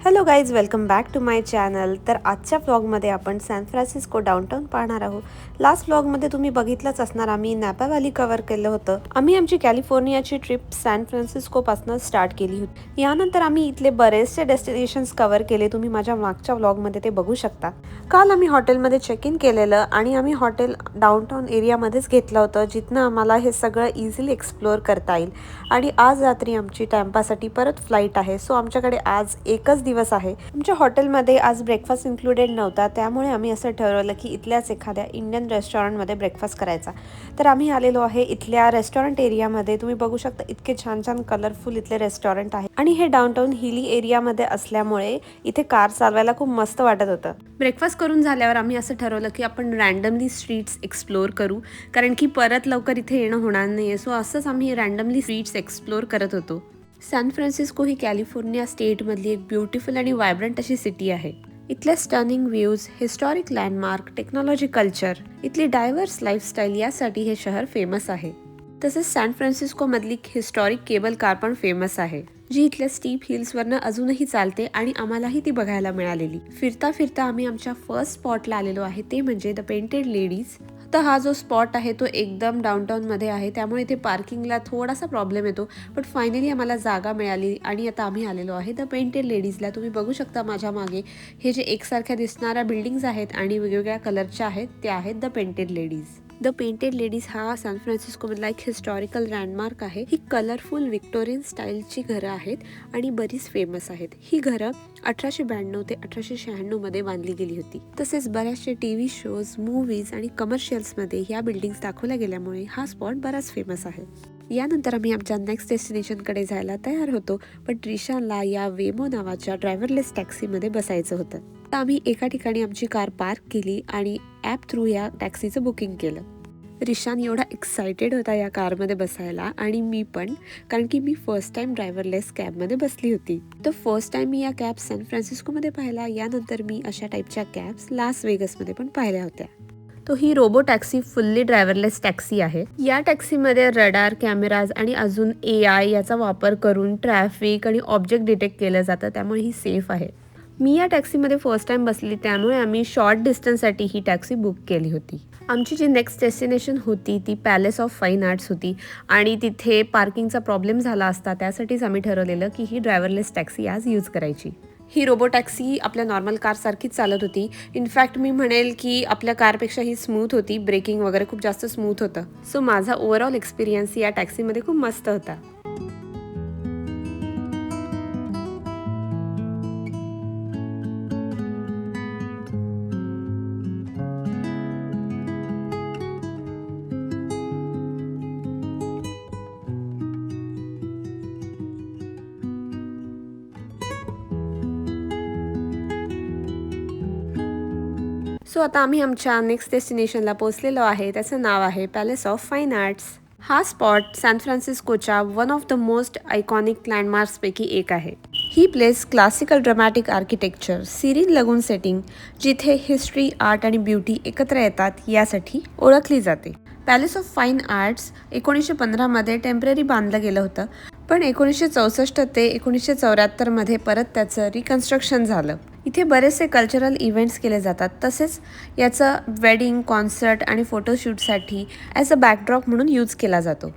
Hello guys, welcome back to my channel. तर आजच्या व्लॉगमध्ये आपण सॅन फ्रान्सिस्को डाऊनटाऊन पाहणार आहोत. लास्ट व्लॉगमध्ये तुम्ही बघितलंच असणार, आम्ही नॅपा व्हॅली कव्हर केलं होतं. आम्ही आमची कॅलिफोर्नियाची ट्रिप सॅन फ्रान्सिस्कोपासून स्टार्ट केली होती. यानंतर आम्ही इथले बरेचसे डेस्टिनेशन्स कव्हर केले. तुम्ही माझ्या मागच्या व्लॉगमध्ये ते बघू शकता. काल आम्ही हॉटेलमध्ये चेक इन केलेलं आणि आम्ही हॉटेल डाऊनटाऊन एरियामध्येच घेतलं होतं, जिथनं आम्हाला हे सगळं इझिली एक्सप्लोअर करता येईल. आणि आज रात्री आमची टॅम्पासाठी परत फ्लाईट आहे. सो आमच्याकडे आज एकच दिवस आहे. आमच्या हॉटेलमध्ये आज ब्रेकफास्ट इन्क्लुडेड नव्हता, त्यामुळे आम्ही असं ठरवलं की इथल्याच एखाद्या इंडियन रेस्टॉरंटमध्ये ब्रेकफास्ट करायचा. तर आम्ही आलेलो आहे इथल्या रेस्टॉरंट एरियामध्ये. तुम्ही बघू शकता इतके छान छान कलरफुल इथले रेस्टॉरंट आहे आणि हे डाऊनटाऊन हिली एरियामध्ये असल्यामुळे इथे कार चालवायला खूप मस्त वाटत होतं. ब्रेकफास्ट करून झाल्यावर आम्ही असं ठरवलं की आपण रँडमली स्ट्रीट्स एक्सप्लोअर करू, कारण की परत लवकर इथे येणं होणार नाही. सो असंच आम्ही रँडमली स्ट्रीट्स एक्सप्लोअर करत होतो. सॅन फ्रान्सिस्को ही कॅलिफोर्निया स्टेटमधली एक ब्युटिफुल आणि व्हायब्रंट अशी सिटी आहे. इथल्या stunning views, historic landmark, technology, culture, इथली डायव्हर्स लाईफस्टाईल यासाठी हे शहर फेमस आहे. तसेच सॅन फ्रान्सिस्कोमधली हिस्टॉरिक केबल कार पण फेमस आहे, जी इथल्या स्टीप हिल्सवरनं अजूनही चालते आणि आम्हालाही ती बघायला मिळालेली. फिरता फिरता आम्ही आमच्या फर्स्ट स्पॉटला आलेलो आहे, ते म्हणजे द पेंटेड लेडीज. तर हा जो स्पॉट आहे तो एकदम डाऊनटाऊनमध्ये आहे, त्यामुळे इथे पार्किंगला थोडासा प्रॉब्लेम येतो. पण फायनली आम्हाला जागा मिळाली आणि आता आम्ही आलेलो आहे द पेंटेड लेडीजला. तुम्ही बघू शकता माझ्या मागे हे जे एकसारख्या दिसणाऱ्या बिल्डिंग्स आहेत आणि वेगवेगळ्या कलरच्या आहेत, त्या आहेत the painted ladies. The painted ladies हा सॅन फ्रान्सिस्कोमधला एक हिस्टॉरिकल लँडमार्क आहे. ही कलरफुल व्हिक्टोरियन स्टाईलची घरं आहेत आणि बरीच फेमस आहेत. ही घरं 1892 ते 1896 मध्ये बांधली गेली होती. तसेच बऱ्याचशे टीव्ही शोज, मूवीज आणि कमर्शियल्समध्ये ह्या बिल्डिंग्स दाखवल्या गेल्यामुळे हा स्पॉट बराच फेमस आहे. यानंतर आम्ही आमच्या नेक्स्ट डेस्टिनेशनकडे जायला तयार होतो, पण रिशानला या वेमो नावाच्या ड्रायव्हरलेस टॅक्सीमध्ये बसायचं होतं. तर आम्ही एका ठिकाणी आमची कार पार्क केली आणि ॲप थ्रू या टॅक्सीचं बुकिंग केलं. रिशान एवढा एक्सायटेड होता या कारमध्ये बसायला आणि मी पण, कारण की मी फर्स्ट टाइम ड्रायव्हरलेस कॅबमध्ये बसली होती. तर फर्स्ट टाइम मी या कॅब सॅन फ्रान्सिस्कोमध्ये पाहिला. यानंतर मी अशा टाईपच्या कॅब्स लास वेगसमध्ये पण पाहिल्या होत्या. तो ही robo taxi fully driverless taxi आहे. या टॅक्सीमध्ये रडार, कॅमेराज आणि अजून AI याचा वापर करून ट्रॅफिक आणि ऑब्जेक्ट डिटेक्ट केलं जातं, त्यामुळे ही सेफ आहे. मी या टॅक्सीमध्ये फर्स्ट टाइम बसली, त्यामुळे आम्ही शॉर्ट डिस्टन्ससाठी ही टॅक्सी बुक केली होती. आमची जी नेक्स्ट डेस्टिनेशन होती ती पॅलेस ऑफ फाईन आर्ट्स होती आणि तिथे पार्किंगचा प्रॉब्लेम झाला असता, त्यासाठीच आम्ही ठरवलेलं की ही ड्रायव्हरलेस टॅक्सी आज यूज करायची. ही रोबो टॅक्सी आपल्या नॉर्मल कारसारखीच चालत होती. इनफॅक्ट मी म्हणेल की आपल्या कारपेक्षा ही स्मूथ होती. ब्रेकिंग वगैरे खूप जास्त स्मूथ होतं. सो माझा ओव्हरऑल एक्सपिरियन्स या टॅक्सीमध्ये खूप मस्त होता. सो आता आम्ही आमच्या नेक्स्ट डेस्टिनेशनला पोहोचलेलो आहे. त्याचं नाव आहे पॅलेस ऑफ फाईन आर्ट्स. हा स्पॉट सॅन फ्रान्सिस्कोच्या one of the most iconic लँडमार्क्सपैकी एक आहे. ही place classical dramatic architecture, serene lagoon setting, जिथे हिस्ट्री, आर्ट आणि ब्युटी एकत्र येतात यासाठी ओळखली जाते. पॅलेस ऑफ फाईन आर्ट्स 1915 मध्ये टेम्पररी बांधलं गेलं होतं, पण 1964 ते 1974 मध्ये परत त्याचं रिकन्स्ट्रक्शन झालं. इथे बरेचसे कल्चरल इव्हेंट्स केले जातात. तसेच याचं वेडिंग, कॉन्सर्ट आणि फोटोशूटसाठी ॲज अ बॅकड्रॉप म्हणून यूज केला जातो.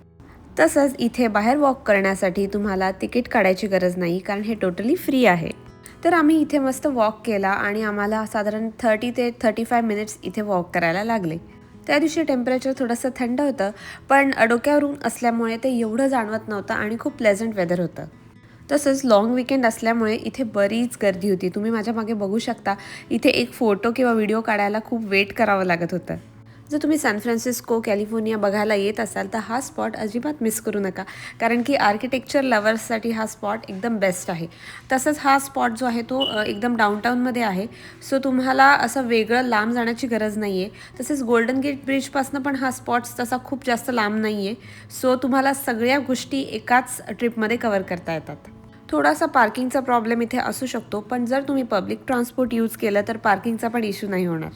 तसंच इथे बाहेर वॉक करण्यासाठी तुम्हाला तिकीट काढायची गरज नाही, कारण हे टोटली फ्री आहे. तर आम्ही इथे मस्त वॉक केला आणि आम्हाला साधारण 30 ते 35 मिनिट्स इथे वॉक करायला लागले. त्या दिवशी टेम्परेचर थोडंसं थंड होतं, पण डोक्यावरून असल्यामुळे ते एवढं जाणवत नव्हतं आणि खूप प्लेझंट वेदर होतं. तसंच लाँग वीकेंड असल्यामुळे इथे बरीच गर्दी होती. तुम्ही माझ्या मागे बघू शकता, इथे एक फोटो किंवा व्हिडिओ काढायला खूप वेट करावं लागत होतं. जर तुम्ही सॅन फ्रान्सिस्को, कॅलिफोर्निया बघायला येत असाल तर हा स्पॉट अजिबात मिस करू नका, कारण की आर्किटेक्चर लवर्ससाठी हा स्पॉट एकदम बेस्ट आहे. तसंच हा स्पॉट जो आहे तो एकदम डाऊनटाऊनमध्ये आहे. सो तुम्हाला असं वेगळं लांब जाण्याची गरज नाही आहे. तसेच गोल्डन गेट ब्रिजपासून पण हा स्पॉट तसा खूप जास्त लांब नाही आहे. सो तुम्हाला सगळ्या गोष्टी एकाच ट्रिपमध्ये कव्हर करता येतात. थोडासा पार्किंगचा प्रॉब्लेम इथे असू शकतो, पण जर तुम्ही पब्लिक ट्रान्सपोर्ट यूज केलं तर पार्किंगचा पण इश्यू नाही होणार.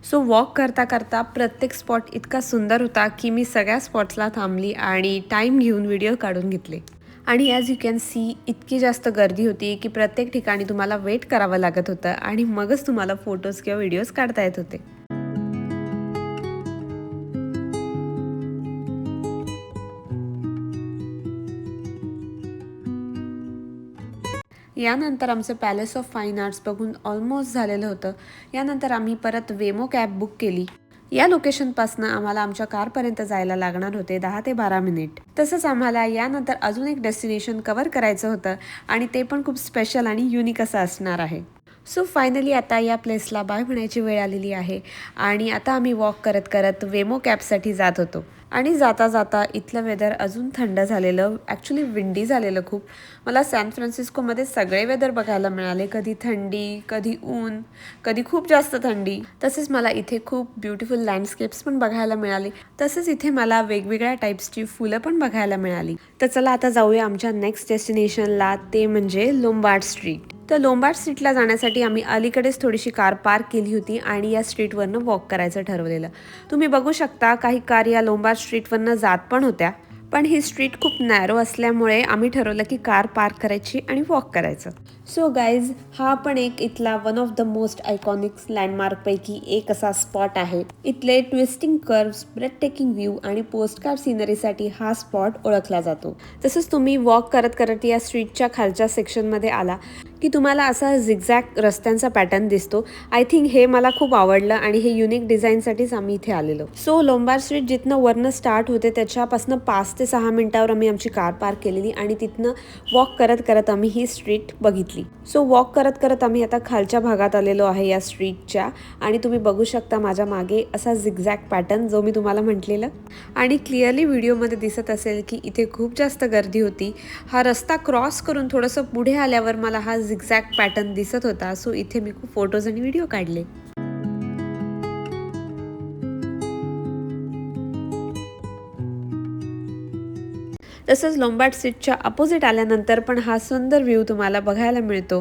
सो वॉक करता करता प्रत्येक स्पॉट इतका सुंदर होता की मी सगळ्या स्पॉट्सला थांबली आणि टाईम घेऊन व्हिडिओ काढून घेतले. आणि ॲज यू कॅन सी इतकी जास्त गर्दी होती की प्रत्येक ठिकाणी तुम्हाला वेट करावं लागत होतं आणि मगच तुम्हाला फोटोज किंवा व्हिडिओज काढता येत होते. यानंतर आमचं पॅलेस ऑफ फाईन आर्ट्स बघून ऑलमोस्ट झालेलं होतं. यानंतर आम्ही परत वेमो कॅब बुक केली. या लोकेशनपासून आम्हाला आमच्या कारपर्यंत जायला लागणार होते 10 ते 12 मिनिट. तसंच आम्हाला यानंतर अजून एक डेस्टिनेशन कव्हर करायचं होतं आणि ते पण खूप स्पेशल आणि युनिक असं असणार आहे. सो फायनली आता या प्लेसला बाय म्हणायची वेळ आलेली आहे आणि आता आम्ही वॉक करत करत वेमो कॅबसाठी जात होतो. आणि जाता जाता इथलं वेदर अजून थंड झालेलं, ॲक्च्युली विंडी झालेलं खूप. मला सॅन फ्रान्सिस्कोमध्ये सगळे वेदर बघायला मिळाले, कधी थंडी, कधी ऊन, कधी खूप जास्त थंडी. तसेच मला इथे खूप ब्युटिफुल लँडस्केप्स पण बघायला मिळाले. तसेच इथे मला वेगवेगळ्या टाईप्सची फुलं पण बघायला मिळाली. तर चला आता जाऊया आमच्या नेक्स्ट डेस्टिनेशनला, ते म्हणजे लोंबार्ड स्ट्रीट. तर लोंबार्ड स्ट्रीटला जाण्यासाठी आम्ही अलीकडेच थोडीशी कार पार्क केली होती आणि या स्ट्रीटवरनं वॉक करायचं ठरवलेलं. तुम्ही बघू शकता काही कार या लोंबार्ड स्ट्रीटवरनं जात पण होत्या, पण ही स्ट्रीट खूप नॅरो असल्यामुळे आम्ही ठरवलं की कार पार्क करायची आणि वॉक करायचं. सो गाईज, हा पण एक इथला one of the most iconic लँडमार्कपैकी एक असा स्पॉट आहे. इथले twisting curves, breathtaking view आणि पोस्टकार्ड सिनरीसाठी हा स्पॉट ओळखला जातो. तसंच तुम्ही वॉक करत करत या स्ट्रीटच्या खालच्या सेक्शनमध्ये आला की तुम्हाला असा झिगझॅग रस्त्यांचा पॅटर्न दिसतो. आय थिंक हे मला खूप आवडलं आणि हे युनिक डिझाईनसाठीच आम्ही इथे आलेलो. सो लोंबार्ड स्ट्रीट जिथनं वरनं स्टार्ट होते त्याच्यापासून 5 ते 6 मिनिटावर आम्ही आमची कार पार्क केलेली आणि तिथनं वॉक करत करत आम्ही ही स्ट्रीट बघितली. सो वॉक करत करत आम्ही आता खालच्या भागात आलेलो आहे या स्ट्रीटच्या आणि तुम्ही बघू शकता माझ्या मागे असा झिगझॅग पॅटर्न जो मी तुम्हाला म्हटलेलं. आणि क्लिअरली व्हिडिओमध्ये दिसत असेल की इथे खूप जास्त गर्दी होती. हा रस्ता क्रॉस करून थोडंसं पुढे आल्यावर मला हा झिगझॅग पॅटर्न दिसत होता. सो इथे मी खूप फोटोज आणि व्हिडिओ काढले. तसंच लोंबार्ड स्ट्रीटच्या अपोजिट आल्यानंतर पण हा सुंदर व्ह्यू तुम्हाला बघायला मिळतो.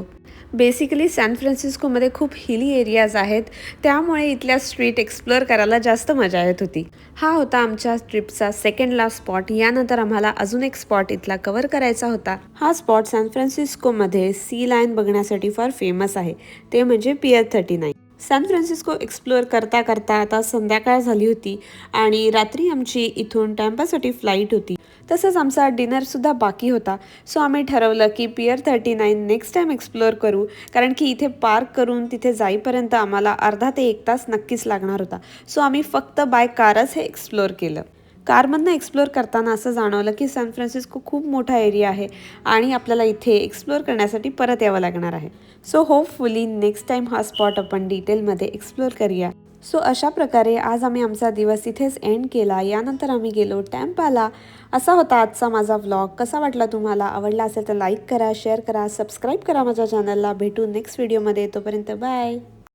बेसिकली सॅन फ्रान्सिस्कोमध्ये खूप हिली एरियाज आहेत, त्यामुळे इथल्या स्ट्रीट एक्सप्लोअर करायला जास्त मजा येत होती. हा होता आमच्या ट्रिपचा सेकंड लास्ट स्पॉट. यानंतर आम्हाला अजून एक स्पॉट इथला कव्हर करायचा होता. हा स्पॉट सॅन फ्रान्सिस्कोमध्ये सी लायन बघण्यासाठी फार फेमस आहे, ते म्हणजे पियर 39. सॅन फ्रान्सिस्को एक्सप्लोअर करता करता आता संध्याकाळ झाली होती आणि रात्री आमची इथून टॅम्पासाठी फ्लाईट होती. तसंच आमचा डिनरसुद्धा बाकी होता. सो आम्ही ठरवलं की पियर 39 नेक्स्ट टाईम एक्सप्लोअर करू, कारण की इथे पार्क करून तिथे जाईपर्यंत आम्हाला अर्धा ते 1 तास नक्कीच लागणार होता. सो आम्ही फक्त बाय कारच हे एक्सप्लोअर केलं. कारमधनं एक्सप्लोअर करताना असं जाणवलं की सॅन फ्रान्सिस्को खूप मोठा एरिया आहे आणि आपल्याला इथे एक्सप्लोअर करण्यासाठी परत यावं लागणार आहे. सो होपफुली नेक्स्ट टाईम हा स्पॉट आपण डिटेलमध्ये एक्सप्लोअर करूया. सो अशा प्रकारे आज आम्ही आमचा दिवस इथेच एंड केला. यानंतर आम्ही गेलो टॅम्पाला. असा होता आजचा माझा व्लॉग. कसा वाटला तुम्हाला? आवडला असेल तर लाईक करा, शेअर करा, सबस्क्राईब करा माझ्या चॅनलला. भेटू नेक्स्ट व्हिडिओमध्ये. तोपर्यंत बाय.